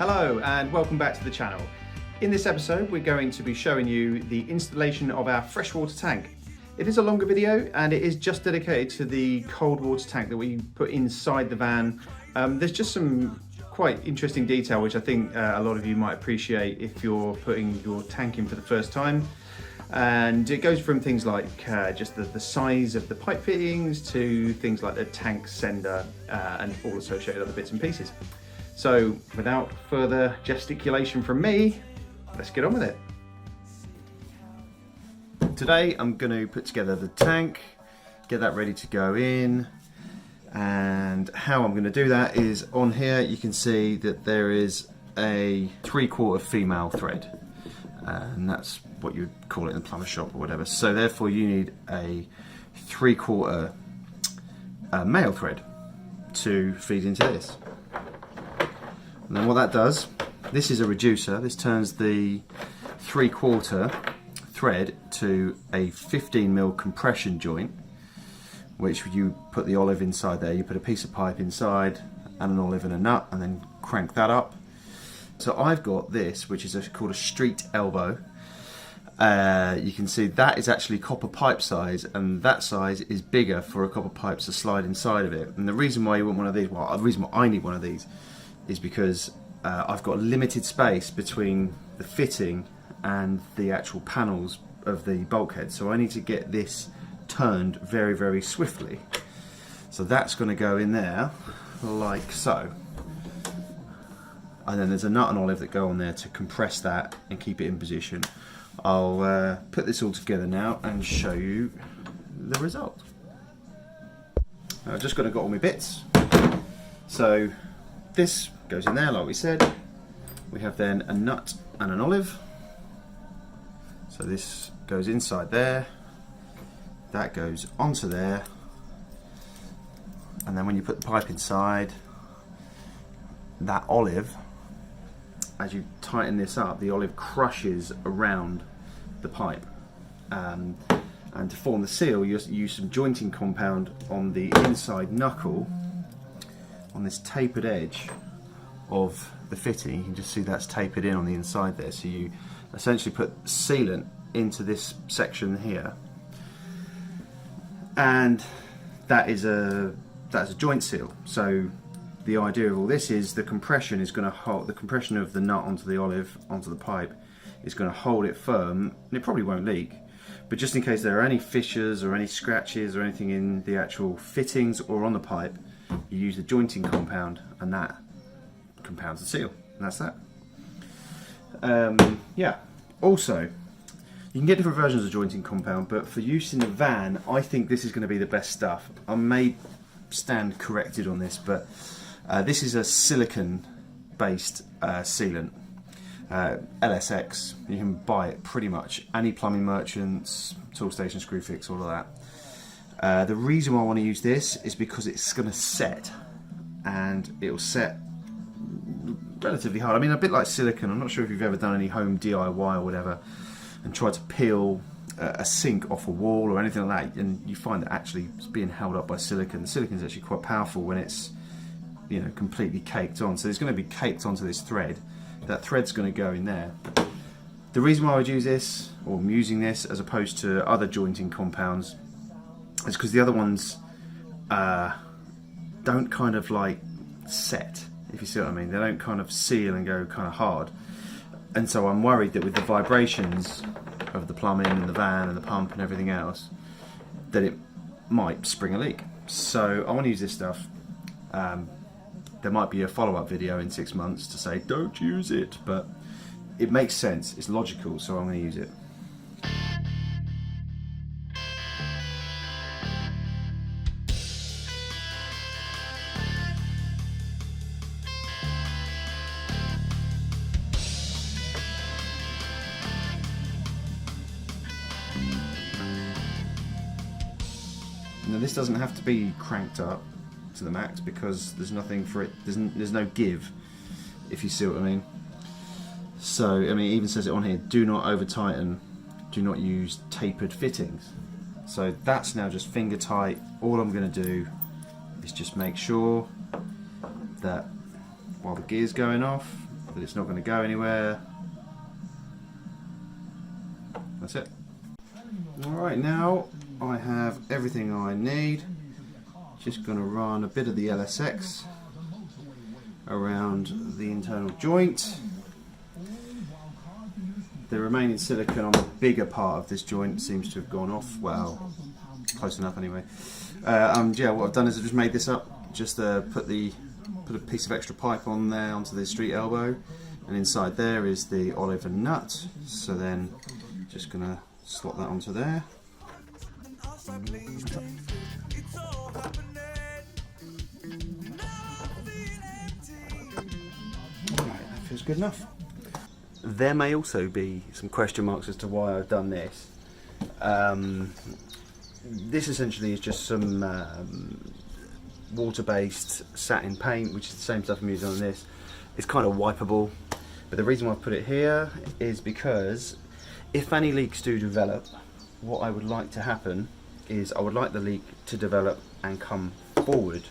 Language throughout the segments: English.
Hello and welcome back to the channel. In this episode we're going to be showing you the installation of our freshwater tank. It is a longer video and it is just dedicated to the cold water tank that we put inside the van. There's just some quite interesting detail which I think a lot of you might appreciate if you're putting your tank in for the first time. And it goes from things like just the size of the pipe fittings to things like the tank sender and all associated other bits and pieces. So without further gesticulation from me, let's get on with it. Today I'm going to put together the tank, get that ready to go in, and how I'm going to do that is on here you can see that there is a 3/4 female thread, and that's what you'd call it in the plumber shop or whatever. So therefore you need a 3/4 male thread to feed into this. And then what that does, this is a reducer. This turns the 3/4 thread to a 15mm compression joint, which you put the olive inside there. You put a piece of pipe inside and an olive and a nut and then crank that up. So I've got this, which is called a street elbow. You can see that is actually copper pipe size, and that size is bigger for a copper pipe to slide inside of it. And the reason why you want one of these, well, the reason why I need one of these is because I've got limited space between the fitting and the actual panels of the bulkhead, so I need to get this turned very, very swiftly. So that's going to go in there like so. And then there's a nut and olive that go on there to compress that and keep it in position. I'll put this all together now and show you the result. I've just got to get all my bits. So this goes in there like we said. We have then a nut and an olive. So this goes inside there. That goes onto there. And then when you put the pipe inside, that olive, as you tighten this up, the olive crushes around the pipe. And to form the seal, you use some jointing compound on the inside knuckle, on this tapered edge of the fitting. You can just see that's tapered in on the inside there. So you essentially put sealant into this section here, and that's a joint seal. So the idea of all this is the compression is going to hold the compression of the nut onto the olive onto the pipe is going to hold it firm, and it probably won't leak. But just in case there are any fissures or any scratches or anything in the actual fittings or on the pipe, you use the jointing compound, and that compounds the seal, and that's that. Yeah. Also, you can get different versions of jointing compound, but for use in the van, I think this is going to be the best stuff. I may stand corrected on this, but this is a silicon-based sealant, LSX. You can buy it pretty much any plumbing merchants, Toolstation, Screwfix, all of that. The reason why I want to use this is because it's going to set, and it will set relatively hard. I mean, a bit like silicon. I'm not sure if you've ever done any home DIY or whatever and tried to peel a sink off a wall or anything like that, and you find that actually it's being held up by silicon. The silicon is actually quite powerful when it's, you know, completely caked on. So it's going to be caked onto this thread. That thread's going to go in there. The reason why I would use this, or I'm using this as opposed to other jointing compounds, is because the other ones don't kind of like set, if you see what I mean. They don't kind of seal and go kind of hard. And so I'm worried that with the vibrations of the plumbing and the van and the pump and everything else, that it might spring a leak. So I want to use this stuff. There might be a follow-up video in 6 months to say don't use it, but it makes sense, it's logical, so I'm going to use it. Now this doesn't have to be cranked up to the max because there's nothing for it, there's no give, if you see what I mean. So I mean, it even says it on here, do not over tighten, do not use tapered fittings. So that's now just finger tight. All I'm going to do is just make sure that while the gear's going off, that it's not going to go anywhere. That's it. Alright, now I have everything I need. Just going to run a bit of the LSX around the internal joint. The remaining silicone on the bigger part of this joint seems to have gone off. Well, close enough anyway. Yeah, what I've done is I've just made this up. Just put a piece of extra pipe on there onto the street elbow, and inside there is the olive and nut. So then, just gonna slot that onto there. Alright, that feels good enough. There may also be some question marks as to why I've done this. This essentially is just some water-based satin paint, which is the same stuff I'm using on this. It's kind of wipeable, but the reason why I've put it here is because if any leaks do develop, what I would like to happen is I would like the leak to develop and come forward.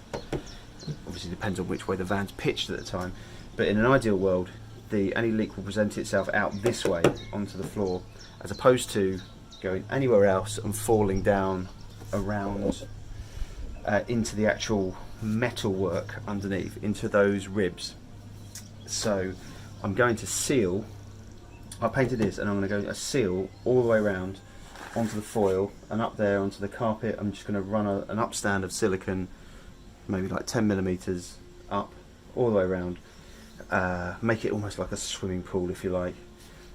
Obviously depends on which way the van's pitched at the time, but in an ideal world any leak will present itself out this way onto the floor, as opposed to going anywhere else and falling down around into the actual metal work underneath, into those ribs. So I'm going to seal, I painted this and I'm going to go a seal all the way around onto the foil and up there onto the carpet. I'm just going to run an upstand of silicone, maybe like 10mm up all the way around. Make it almost like a swimming pool, if you like.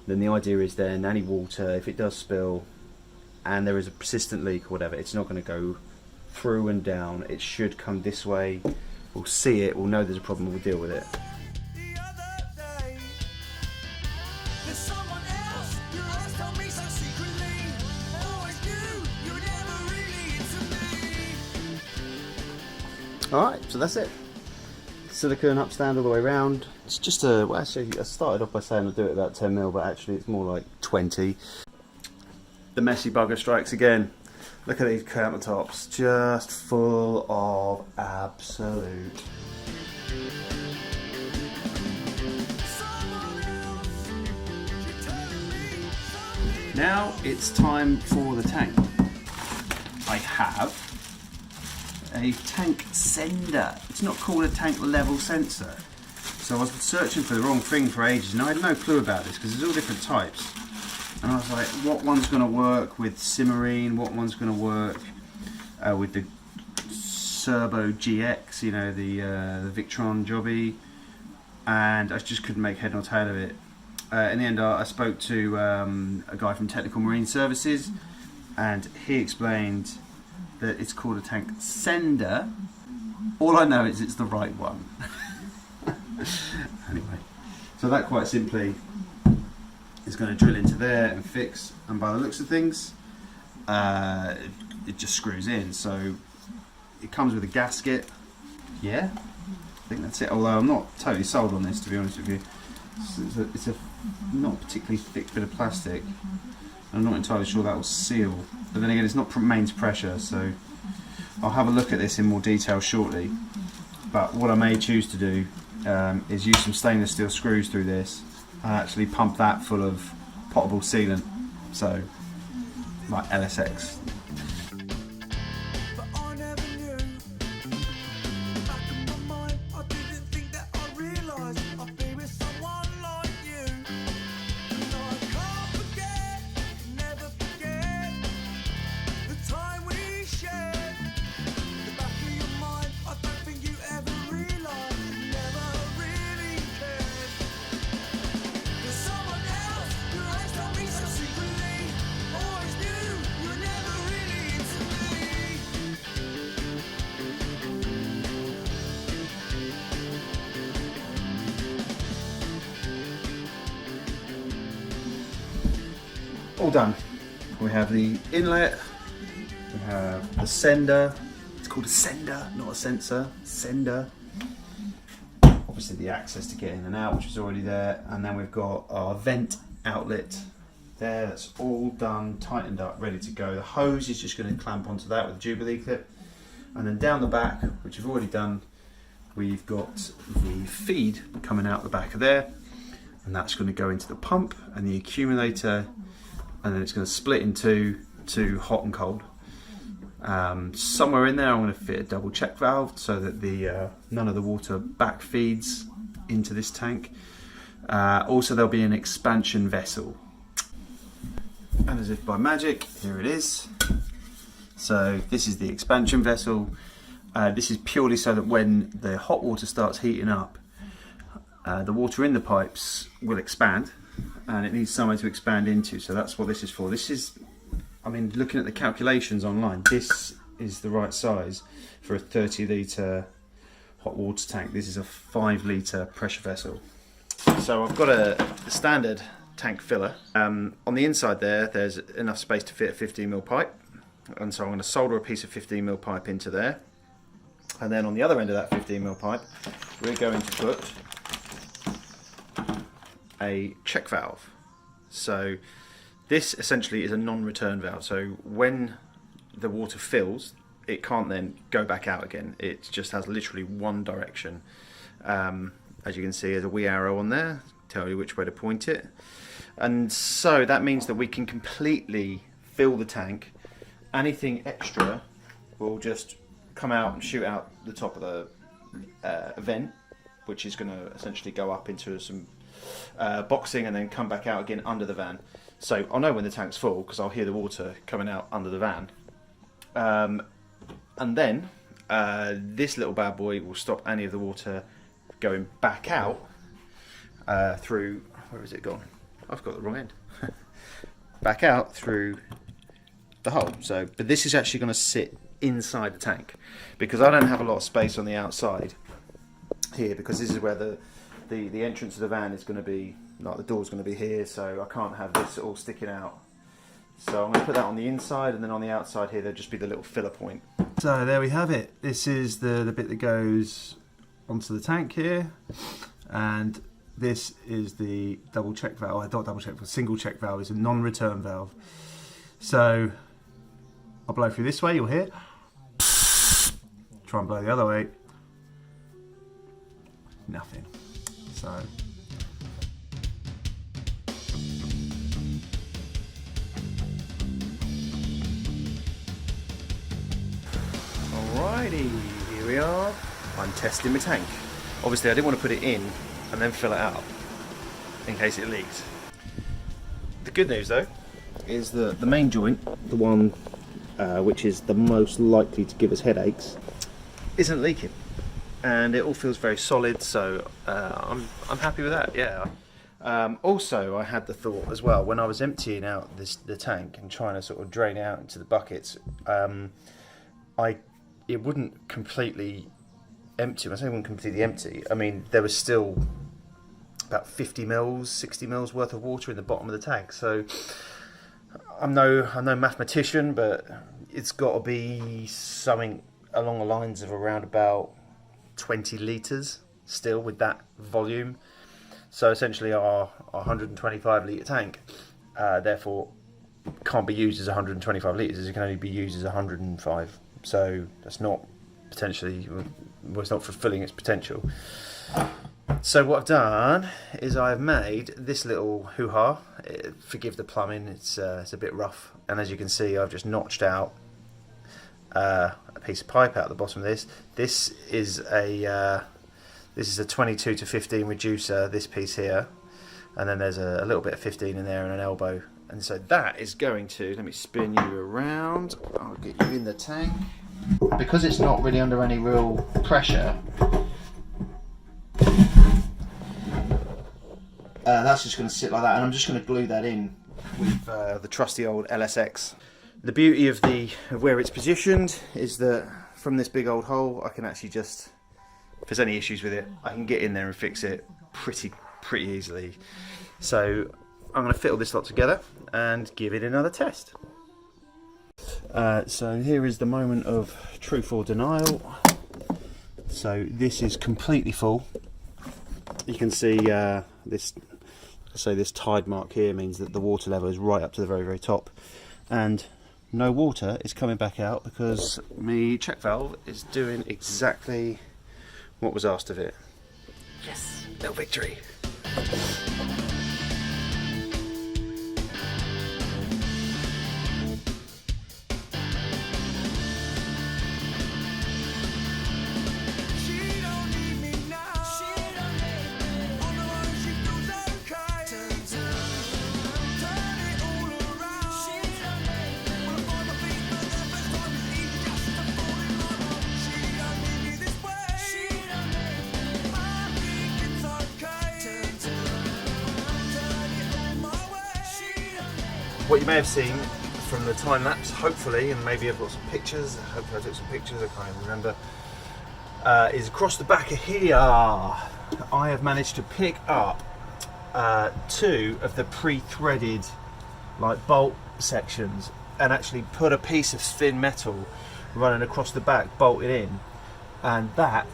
Then the idea is then any water, if it does spill and there is a persistent leak or whatever, it's not going to go through and down. It should come this way. We'll see it, we'll know there's a problem, we'll deal with it. Alright, so that's it. Silicone upstand all the way around. It's just well, actually I started off by saying I'll do it about 10mm, but actually it's more like 20. The messy bugger strikes again. Look at these countertops, just full of absolute. Now it's time for the tank. I have a tank sender. It's not called a tank level sensor. So I was searching for the wrong thing for ages and I had no clue about this because there's all different types. And I was like, what one's going to work with Cimarine, what one's going to work with the Serbo GX, you know, the Victron Jobby, and I just couldn't make head nor tail of it. In the end I spoke to a guy from Technical Marine Services, and he explained that it's called a tank sender. All I know is it's the right one. Anyway, so that quite simply is going to drill into there and fix, and by the looks of things it just screws in. So it comes with a gasket. Yeah, I think that's it, although I'm not totally sold on this, to be honest with you. It's a not particularly thick bit of plastic. I'm not entirely sure that will seal, but then again it's not mains pressure, so I'll have a look at this in more detail shortly. But what I may choose to do is use some stainless steel screws through this and actually pump that full of potable sealant, so like LSX. All done. We have the inlet, we have the sender. It's called a sender, not a sensor. Sender. Obviously the access to get in and out, which is already there, and then we've got our vent outlet there. That's all done, tightened up, ready to go. The hose is just going to clamp onto that with a Jubilee clip, and then down the back, which we've already done, we've got the feed coming out the back of there. and that's going to go into the pump and the accumulator, and then it's going to split into hot and cold. Somewhere in there I'm going to fit a double check valve so that none of the water back feeds into this tank. Also there'll be an expansion vessel, and as if by magic, here it is. So this is the expansion vessel. This is purely so that when the hot water starts heating up, the water in the pipes will expand, and it needs somewhere to expand into. So that's what this is for. This is, I mean, looking at the calculations online, this is the right size for a 30 litre hot water tank. This is a 5 litre pressure vessel. So I've got a standard tank filler. On the inside there's enough space to fit a 15mm pipe, and so I'm going to solder a piece of 15mm pipe into there, and then on the other end of that 15mm pipe we're going to put a check valve. So this essentially is a non-return valve, so when the water fills, it can't then go back out again. It just has literally one direction. As you can see, there's a wee arrow on there, tell you which way to point it. And so that means that we can completely fill the tank. Anything extra will just come out and shoot out the top of the vent, which is going to essentially go up into some boxing and then come back out again under the van. So I'll know when the tank's full because I'll hear the water coming out under the van. And then this little bad boy will stop any of the water going back out through, where has it gone? I've got the wrong end. Back out through the hole. So, but this is actually going to sit inside the tank because I don't have a lot of space on the outside here, because this is where the entrance of the van is going to be, like the door's going to be here, so I can't have this all sticking out. So I'm going to put that on the inside, and then on the outside here there'll just be the little filler point. So there we have it. This is the bit that goes onto the tank here, and this is the double check valve. I don't double check, but single check valve is a non-return valve. So I'll blow through this way, you'll hear. Try and blow the other way. Nothing. So alrighty, here we are. I'm testing my tank. Obviously I didn't want to put it in and then fill it out in case it leaks. The good news though is that the main joint, the one which is the most likely to give us headaches, isn't leaking, and it all feels very solid, so I'm happy with that. Yeah. Also I had the thought as well, when I was emptying out the tank and trying to sort of drain it out into the buckets, it wouldn't completely empty. I say it wouldn't completely empty. I mean, there was still about 50 mils, 60 mils worth of water in the bottom of the tank. So I'm no mathematician, but it's got to be something along the lines of around about 20 litres still with that volume. So essentially our 125 litre tank therefore can't be used as 125 litres. It can only be used as 105. So that's not potentially, well, it's not fulfilling its potential. So what I've done is I've made this little hoo-ha. Forgive the plumbing, it's a bit rough, and as you can see I've just notched out a piece of pipe out the bottom of this. This is a 22 to 15 reducer, this piece here, and then there's a little bit of 15 in there and an elbow, and so that is going to, let me spin you around, I'll get you in the tank. Because it's not really under any real pressure, that's just going to sit like that, and I'm just going to glue that in with the trusty old LSX. The beauty of where it's positioned is that from this big old hole I can actually just, if there's any issues with it, I can get in there and fix it pretty easily. So I'm going to fit all this lot together and give it another test. So here is the moment of truth or denial. So this is completely full. You can see this tide mark here means that the water level is right up to the very top, and no water is coming back out because my check valve is doing exactly what was asked of it. Yes, little victory. what you may have seen from the time lapse, hopefully, and maybe I've got some pictures. Hopefully I took some pictures, I can't even remember. Is across the back of here, I have managed to pick up 2 of the pre-threaded like bolt sections and actually put a piece of thin metal running across the back, bolted in, and that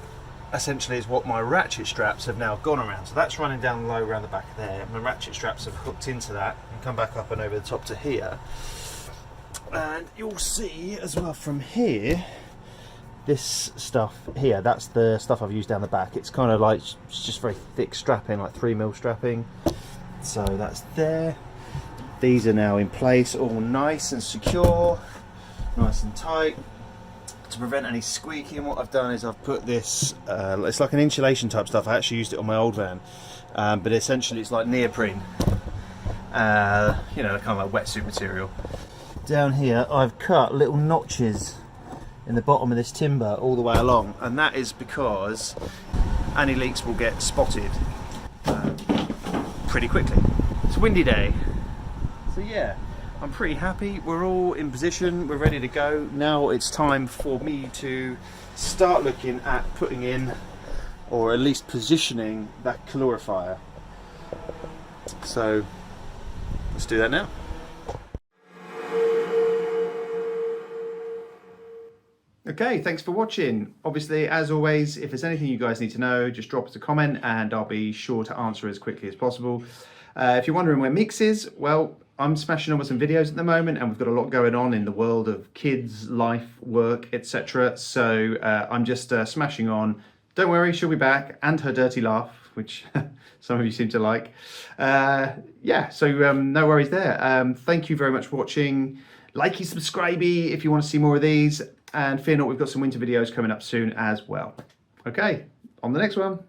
essentially is what my ratchet straps have now gone around. So that's running down low around the back of there. My ratchet straps have hooked into that and come back up and over the top to here. And you'll see as well from here, this stuff here, that's the stuff I've used down the back. It's kind of like, it's just very thick strapping, like 3mm strapping. So that's there. These are now in place, all nice and secure, nice and tight. To prevent any squeaking, what I've done is I've put this, it's like an insulation type stuff. I actually used it on my old van, but essentially it's like neoprene, you know, kind of like wetsuit material. Down here I've cut little notches in the bottom of this timber all the way along, and that is because any leaks will get spotted pretty quickly. It's a windy day, so yeah, I'm pretty happy. We're all in position, we're ready to go. Now it's time for me to start looking at putting in, or at least positioning, that calorifier. So let's do that now. Okay, thanks for watching. Obviously, as always, if there's anything you guys need to know, just drop us a comment and I'll be sure to answer as quickly as possible. If you're wondering where Mix is, well, I'm smashing on with some videos at the moment, and we've got a lot going on in the world of kids, life, work, etc. So I'm just smashing on. Don't worry, she'll be back, and her dirty laugh, which some of you seem to like. Yeah, so no worries there. Thank you very much for watching. Likey, subscribey if you want to see more of these. And fear not, we've got some winter videos coming up soon as well. Okay, on the next one.